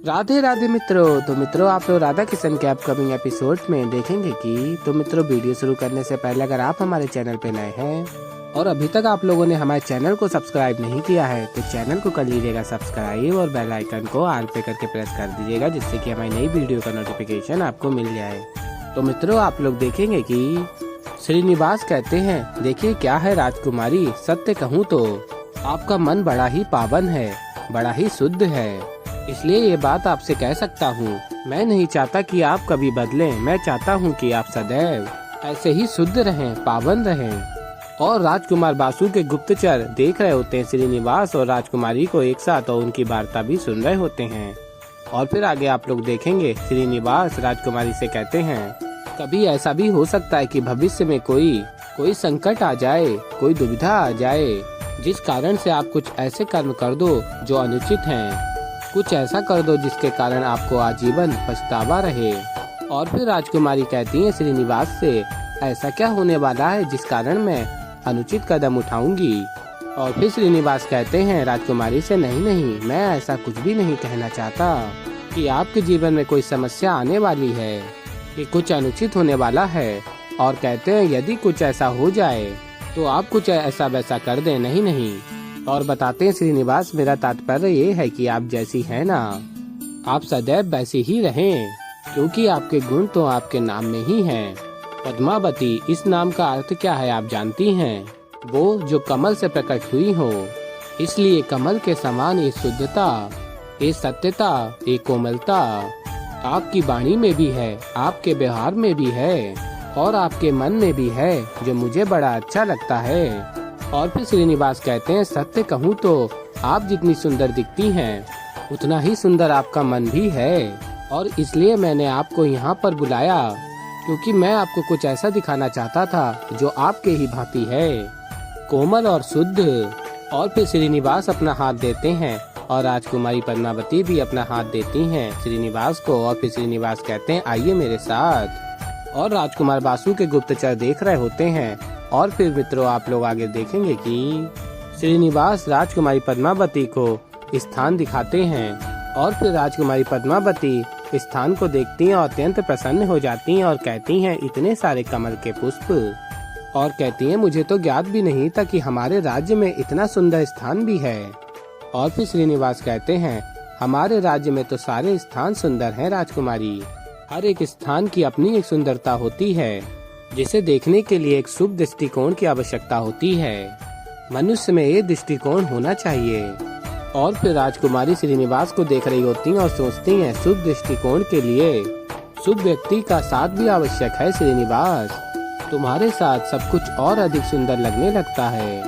राधे राधे मित्रों। तो मित्रों, आप लोग राधा किशन के अपकमिंग एपिसोड में देखेंगे कि वीडियो शुरू करने से पहले अगर आप हमारे चैनल पे नए हैं और अभी तक आप लोगों ने हमारे चैनल को सब्सक्राइब नहीं किया है तो चैनल को कर लीजिएगा सब्सक्राइब और बेल आइकन को ऑल पे करके प्रेस कर दीजिएगा, जिससे कि हमारी नई वीडियो का नोटिफिकेशन आपको मिल जाए। तो मित्रों, आप लोग देखेंगे कि श्रीनिवास कहते हैं, देखिए क्या है राजकुमारी, सत्य कहूँ तो आपका मन बड़ा ही पावन है, बड़ा ही शुद्ध है, इसलिए ये बात आपसे कह सकता हूँ। मैं नहीं चाहता कि आप कभी बदलें, मैं चाहता हूँ कि आप सदैव ऐसे ही शुद्ध रहें, पावन रहें। और राजकुमार बासु के गुप्तचर देख रहे होते हैं श्रीनिवास और राजकुमारी को एक साथ, और उनकी वार्ता भी सुन रहे होते हैं। और फिर आगे आप लोग देखेंगे श्रीनिवास राजकुमारी से कहते हैं, कभी ऐसा भी हो सकता है कि भविष्य में कोई संकट आ जाए, कोई दुविधा आ जाए, जिस कारण से आप कुछ ऐसे कर्म कर दो जो अनुचित हैं, कुछ ऐसा कर दो जिसके कारण आपको आजीवन पछतावा रहे। और फिर राजकुमारी कहती है श्रीनिवास से, ऐसा क्या होने वाला है जिस कारण मैं अनुचित कदम उठाऊंगी। और फिर श्रीनिवास कहते हैं राजकुमारी से, नहीं, मैं ऐसा कुछ भी नहीं कहना चाहता कि आपके जीवन में कोई समस्या आने वाली है, कि कुछ अनुचित होने वाला है। और कहते हैं यदि कुछ ऐसा हो जाए तो आप कुछ ऐसा वैसा कर दें, नहीं। और बताते हैं श्रीनिवास, मेरा तात्पर्य ये है कि आप जैसी हैं ना, आप सदैव वैसी ही रहें, क्योंकि आपके गुण तो आपके नाम में ही हैं। पद्मावती, इस नाम का अर्थ क्या है आप जानती हैं? वो जो कमल से प्रकट हुई हो, इसलिए कमल के समान ये शुद्धता, ये सत्यता, ये कोमलता आपकी वाणी में भी है, आपके व्यवहार में भी है और आपके मन में भी है, जो मुझे बड़ा अच्छा लगता है। और फिर श्रीनिवास कहते हैं, सत्य कहूँ तो आप जितनी सुंदर दिखती हैं, उतना ही सुंदर आपका मन भी है, और इसलिए मैंने आपको यहाँ पर बुलाया, क्योंकि मैं आपको कुछ ऐसा दिखाना चाहता था जो आपके ही भांति है, कोमल और शुद्ध। और फिर श्रीनिवास अपना हाथ देते हैं और राजकुमारी पद्मावती भी अपना हाथ देती हैं श्रीनिवास को। और फिर श्रीनिवास कहते हैं, आइए मेरे साथ। और राजकुमार बासु के गुप्तचर देख रहे होते हैं। और फिर मित्रों, आप लोग आगे देखेंगे कि श्रीनिवास राजकुमारी पद्मावती को स्थान दिखाते हैं। और फिर राजकुमारी पद्मावती स्थान को देखती हैं और अत्यंत प्रसन्न हो जाती हैं और कहती हैं, इतने सारे कमल के पुष्प, और कहती हैं मुझे तो ज्ञात भी नहीं था कि हमारे राज्य में इतना सुंदर स्थान भी है। और फिर श्रीनिवास कहते हैं, हमारे राज्य में तो सारे स्थान सुंदर हैं राजकुमारी, हर एक स्थान की अपनी एक सुंदरता होती है, जिसे देखने के लिए एक शुभ दृष्टिकोण की आवश्यकता होती है। मनुष्य में ये दृष्टिकोण होना चाहिए। और फिर राजकुमारी श्रीनिवास को देख रही होती हैं और सोचती हैं, शुभ दृष्टिकोण के लिए शुभ व्यक्ति का साथ भी आवश्यक है श्रीनिवास, तुम्हारे साथ सब कुछ और अधिक सुंदर लगने लगता है।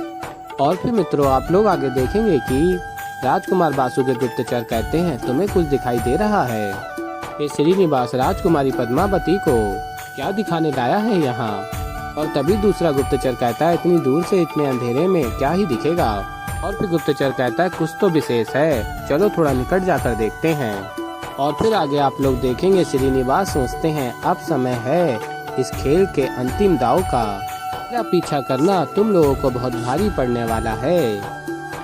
और फिर मित्रों, आप लोग आगे देखेंगे कि राजकुमार बासु के गुप्तचर कहते हैं, तुम्हें कुछ दिखाई दे रहा है? ये श्रीनिवास राजकुमारी पद्मावती को क्या दिखाने लाया है यहाँ? और तभी दूसरा गुप्तचर कहता है, इतनी दूर से इतने अंधेरे में क्या ही दिखेगा? और फिर गुप्तचर कहता है, कुछ तो विशेष है, चलो थोड़ा निकट जाकर देखते हैं। और फिर आगे आप लोग देखेंगे श्रीनिवास सोचते हैं, अब समय है इस खेल के अंतिम दांव का, मेरा पीछा करना तुम लोगों को बहुत भारी पड़ने वाला है।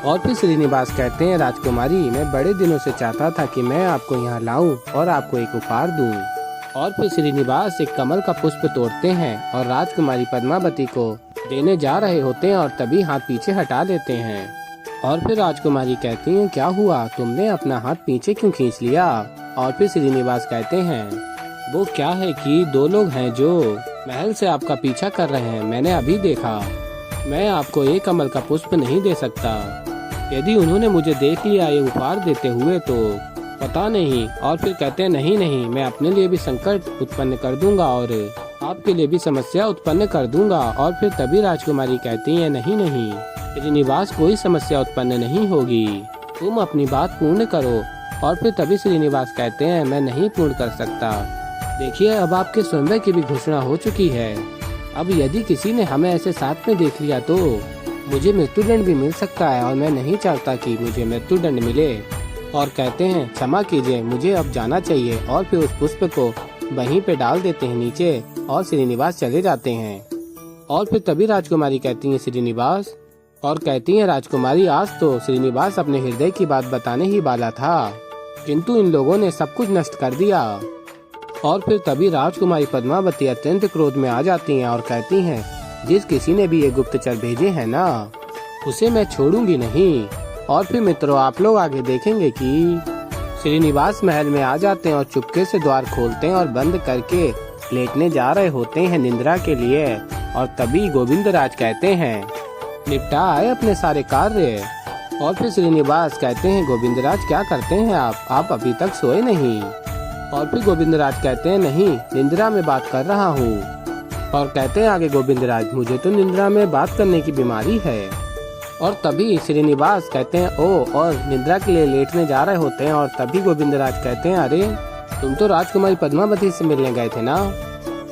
और फिर श्रीनिवास कहते हैं, राजकुमारी, मैं बड़े दिनों से चाहता था कि मैं आपको यहाँ लाऊं और आपको एक उपहार दूं। और फिर श्रीनिवास एक कमल का पुष्प तोड़ते हैं और राजकुमारी पद्मावती को देने जा रहे होते हैं, और तभी हाथ पीछे हटा लेते हैं। और फिर राजकुमारी कहती हैं, क्या हुआ, तुमने अपना हाथ पीछे क्यों खींच लिया? और फिर श्रीनिवास कहते हैं, वो क्या है कि दो लोग हैं जो महल से आपका पीछा कर रहे हैं, मैंने अभी देखा, मैं आपको एक कमल का पुष्प नहीं दे सकता, यदि उन्होंने मुझे देख लिया ये उपहार देते हुए तो पता नहीं। और फिर कहते हैं, नहीं, मैं अपने लिए भी संकट उत्पन्न कर दूंगा और आपके लिए भी समस्या उत्पन्न कर दूंगा। और फिर तभी राजकुमारी कहती है, नहीं, श्रीनिवास, कोई समस्या उत्पन्न नहीं होगी, तुम अपनी बात पूर्ण करो। और फिर तभी श्रीनिवास कहते हैं, मैं नहीं पूर्ण कर सकता, देखिए अब आपके स्वयंवर की भी घोषणा हो चुकी है, अब यदि किसी ने हमें ऐसे साथ में देख लिया तो मुझे मृत्युदंड भी मिल सकता है, और मैं नहीं चाहता कि मुझे मृत्युदंड मिले। और कहते हैं, क्षमा कीजिए, मुझे अब जाना चाहिए। और फिर उस पुष्प को वहीं पे डाल देते हैं नीचे और श्रीनिवास चले जाते हैं। और फिर तभी राजकुमारी कहती है श्रीनिवास, और कहती हैं राजकुमारी, आज तो श्रीनिवास अपने हृदय की बात बताने ही वाला था, किंतु इन लोगों ने सब कुछ नष्ट कर दिया। और फिर तभी राजकुमारी पद्मावती अत्यंत क्रोध में आ जाती हैं और कहती हैं, जिस किसी ने भी ये गुप्तचर भेजे हैं ना, उसे मैं छोड़ूंगी नहीं। और फिर मित्रों आप लोग आगे देखेंगे कि श्रीनिवास महल में आ जाते हैं और चुपके से द्वार खोलते हैं और बंद करके लेटने जा रहे होते हैं निद्रा के लिए। और तभी गोविंदराज कहते हैं, निपटा आए अपने सारे कार्य। और फिर श्रीनिवास कहते हैं, गोविंदराज क्या करते हैं आप अभी तक सोए नहीं। और फिर गोविंदराज कहते हैं, नहीं निद्रा में बात कर रहा हूँ। और कहते हैं आगे गोविंदराज, मुझे तो निद्रा में बात करने की बीमारी है। और तभी श्रीनिवास कहते हैं, ओ, और निद्रा के लिए लेटने जा रहे होते हैं। और तभी गोविंदराज कहते हैं, अरे तुम तो राजकुमारी पद्मावती से मिलने गए थे ना,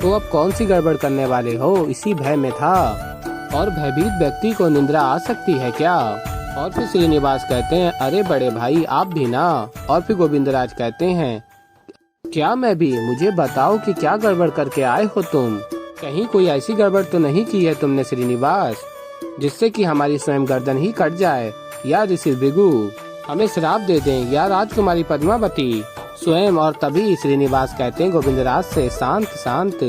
तो अब कौन सी गड़बड़ करने वाले हो, इसी भय में था। और भयभीत व्यक्ति को निद्रा आ सकती है क्या। और फिर श्रीनिवास कहते हैं, अरे बड़े भाई आप भी ना। और फिर गोविंदराज कहते हैं, क्या मैं भी, मुझे बताओ कि क्या गड़बड़ करके आए हो तुम। कहीं कोई ऐसी गड़बड़ तो नहीं की है तुमने श्रीनिवास, जिससे कि हमारी स्वयं गर्दन ही कट जाए, या ऋषि भृगु हमें श्राप दे दें, या राजकुमारी पद्मावती स्वयं। और तभी श्रीनिवास कहते हैं गोविंदराज से, शांत शांत,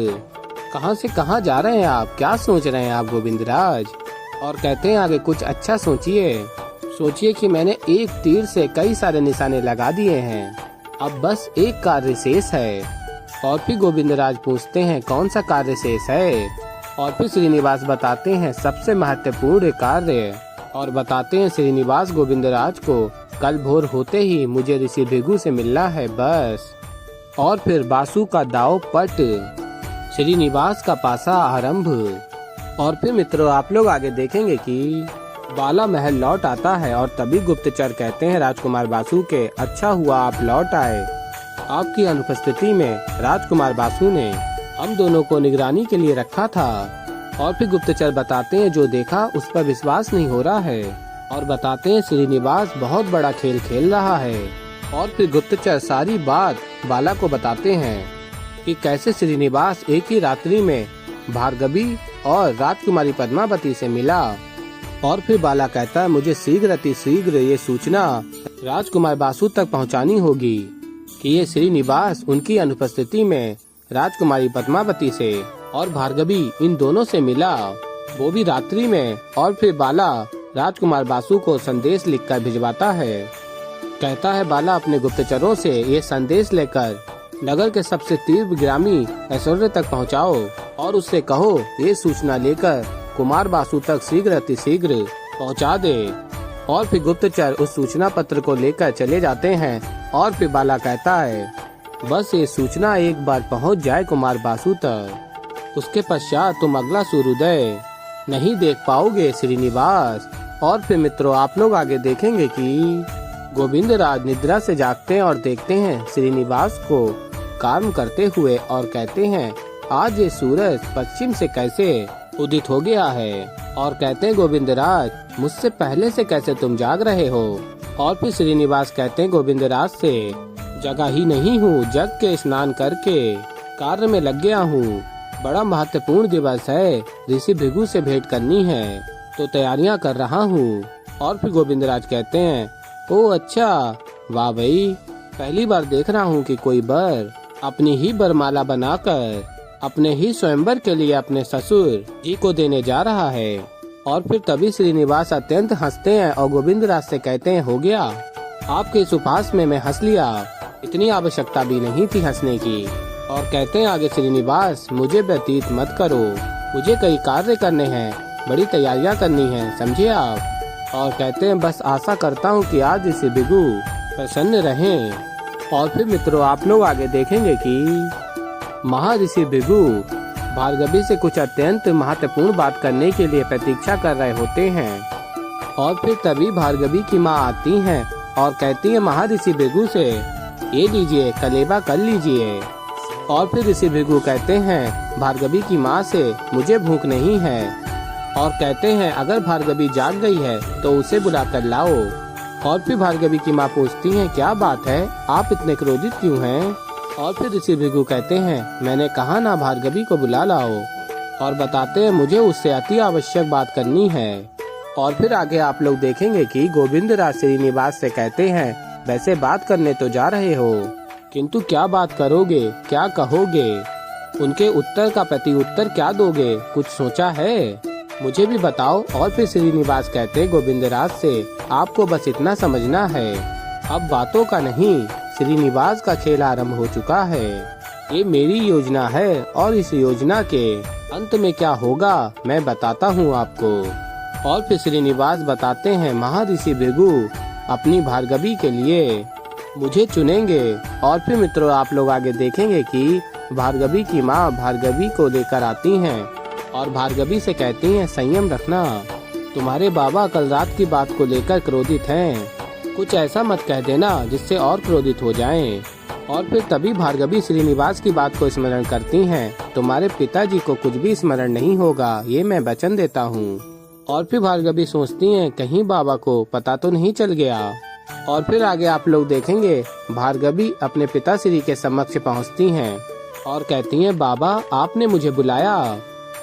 कहां से कहां जा रहे हैं आप, क्या सोच रहे हैं आप गोविंदराज। और कहते हैं आगे कुछ अच्छा सोचिए कि मैंने एक तीर से कई सारे निशाने लगा दिए हैं, अब बस एक कार्य शेष है। और फिर गोविंदराज पूछते हैं, कौन सा कार्य शेष है। और फिर श्रीनिवास बताते हैं सबसे महत्वपूर्ण कार्य। और बताते हैं श्रीनिवास गोविंदराज को, कल भोर होते ही मुझे ऋषि भृगु से मिलना है बस। और फिर बासु का दाव पट, श्रीनिवास का पासा आरंभ। और फिर मित्रों आप लोग आगे देखेंगे कि बाला महल लौट आता है। और तभी गुप्तचर कहते हैं राजकुमार बासु के, अच्छा हुआ आप लौट आए, आपकी अनुपस्थिति में राजकुमार बासु ने हम दोनों को निगरानी के लिए रखा था। और फिर गुप्तचर बताते हैं जो देखा उस पर विश्वास नहीं हो रहा है। और बताते हैं श्रीनिवास बहुत बड़ा खेल खेल रहा है। और फिर गुप्तचर सारी बात बाला को बताते हैं कि कैसे श्रीनिवास एक ही रात्रि में भार्गवी और राजकुमारी पद्मावती से मिला। और फिर बाला कहता है, मुझे शीघ्र ये सूचना राजकुमार बासु तक पहुंचानी होगी कि ये श्रीनिवास उनकी अनुपस्थिति में राजकुमारी पद्मावती से और भार्गवी इन दोनों से मिला, वो भी रात्रि में। और फिर बाला राजकुमार बासु को संदेश लिखकर भिजवाता है। कहता है बाला अपने गुप्तचरों से ये संदेश लेकर नगर के सबसे तीव्र ग्रामी ऐश्वर्य तक पहुंचाओ और उससे कहो ये सूचना लेकर कुमार बासु तक शीघ्र पहुंचा दे। और फिर गुप्तचर उस सूचना पत्र को लेकर चले जाते हैं। और फिर बाला कहता है, बस ये सूचना एक बार पहुंच जाए कुमार बासु तक, उसके पश्चात तुम अगला सूर्योदय नहीं देख पाओगे श्रीनिवास। और फिर मित्रों आप लोग आगे देखेंगे कि गोविंदराज निद्रा से जागते हैं और देखते हैं श्रीनिवास को काम करते हुए और कहते हैं, आज ये सूरज पश्चिम से कैसे उदित हो गया है। और कहते हैं गोविंदराज, मुझसे पहले से कैसे तुम जाग रहे हो। और फिर श्रीनिवास कहते हैं गोविंदराज से, जगा ही नहीं हूँ, जग के स्नान करके कार्य में लग गया हूँ, बड़ा महत्वपूर्ण दिवस है, ऋषि भृगु से भेंट करनी है तो तैयारियां कर रहा हूँ। और फिर गोविंदराज कहते हैं, ओ अच्छा, वाह भाई, पहली बार देख रहा हूँ कि कोई बर अपनी ही बरमाला बनाकर अपने ही स्वयंवर के लिए अपने ससुर जी को देने जा रहा है। और फिर तभी श्रीनिवास अत्यंत हंसते हैं और गोविंदराज से कहते हैं, हो गया, आपके इस उपहास में मैं हंस लिया, इतनी आवश्यकता भी नहीं थी हंसने की। और कहते हैं आगे श्रीनिवास, मुझे व्यतीत मत करो, मुझे कई कार्य करने हैं, बड़ी तैयारियां करनी हैं, समझे आप। और कहते हैं, बस आशा करता हूँ कि आज ऋषि भृगु प्रसन्न रहें। और फिर मित्रों आप लोग आगे देखेंगे कि महर्षि भृगु भार्गवी से कुछ अत्यंत महत्वपूर्ण बात करने के लिए प्रतीक्षा कर रहे होते हैं। और फिर तभी भार्गवी की माँ आती हैं और कहती है महर्षि भृगु से, ये लीजिए कलेबा कर लीजिए। और फिर ऋषि भृगु कहते हैं भार्गवी की माँ से, मुझे भूख नहीं है। और कहते हैं अगर भार्गवी जाग गई है तो उसे बुला कर लाओ। और फिर भार्गवी की माँ पूछती हैं, क्या बात है, आप इतने क्रोधित क्यों हैं। और फिर ऋषि भृगु कहते हैं, मैंने कहा ना भार्गवी को बुला लाओ। और बताते हैं मुझे उससे अति आवश्यक बात करनी है। और फिर आगे आप लोग देखेंगे कि गोविंदराज श्रीनिवास से कहते हैं, वैसे बात करने तो जा रहे हो, किंतु क्या बात करोगे, क्या कहोगे, उनके उत्तर का प्रति उत्तर क्या दोगे, कुछ सोचा है? मुझे भी बताओ। और फिर श्रीनिवास कहते गोविंदराज से, आपको बस इतना समझना है, अब बातों का नहीं, श्रीनिवास का खेल आरंभ हो चुका है। ये मेरी योजना है और इस योजना के अंत में क्या होगा मैं बताता हूँ आपको। और फिर श्रीनिवास बताते हैं, महर्षि भृगु अपनी भार्गवी के लिए मुझे चुनेंगे। और फिर मित्रों आप लोग आगे देखेंगे कि भार्गवी की माँ भार्गवी को लेकर आती हैं और भार्गवी से कहती हैं, संयम रखना, तुम्हारे बाबा कल रात की बात को लेकर क्रोधित हैं, कुछ ऐसा मत कह देना जिससे और क्रोधित हो जाएं। और फिर तभी भार्गवी श्रीनिवास की बात को स्मरण करती हैं, तुम्हारे पिताजी को कुछ भी स्मरण नहीं होगा, ये मैं वचन देता हूँ। और फिर भार्गवी सोचती हैं, कहीं बाबा को पता तो नहीं चल गया। और फिर आगे आप लोग देखेंगे भार्गवी अपने पिताश्री के समक्ष पहुँचती हैं और कहती हैं, बाबा आपने मुझे बुलाया।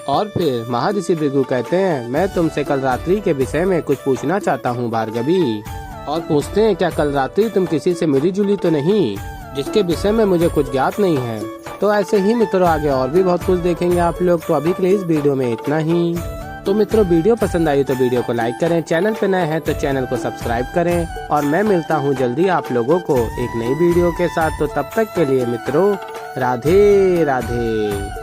और फिर महर्षि भृगु कहते हैं, मैं तुमसे कल रात्रि के विषय में कुछ पूछना चाहता हूँ भार्गवी। और पूछते हैं, क्या कल रात्रि तुम किसी से मिली जुली तो नहीं, जिसके विषय में मुझे कुछ ज्ञात नहीं है। तो ऐसे ही मित्रों आगे और भी बहुत कुछ देखेंगे आप लोग। तो अभी के लिए इस वीडियो में इतना ही। तो मित्रों वीडियो पसंद आई तो वीडियो को लाइक करें, चैनल पे नए हैं तो चैनल को सब्सक्राइब करें। और मैं मिलता हूँ जल्दी आप लोगों को एक नई वीडियो के साथ। तो तब तक के लिए मित्रों राधे राधे।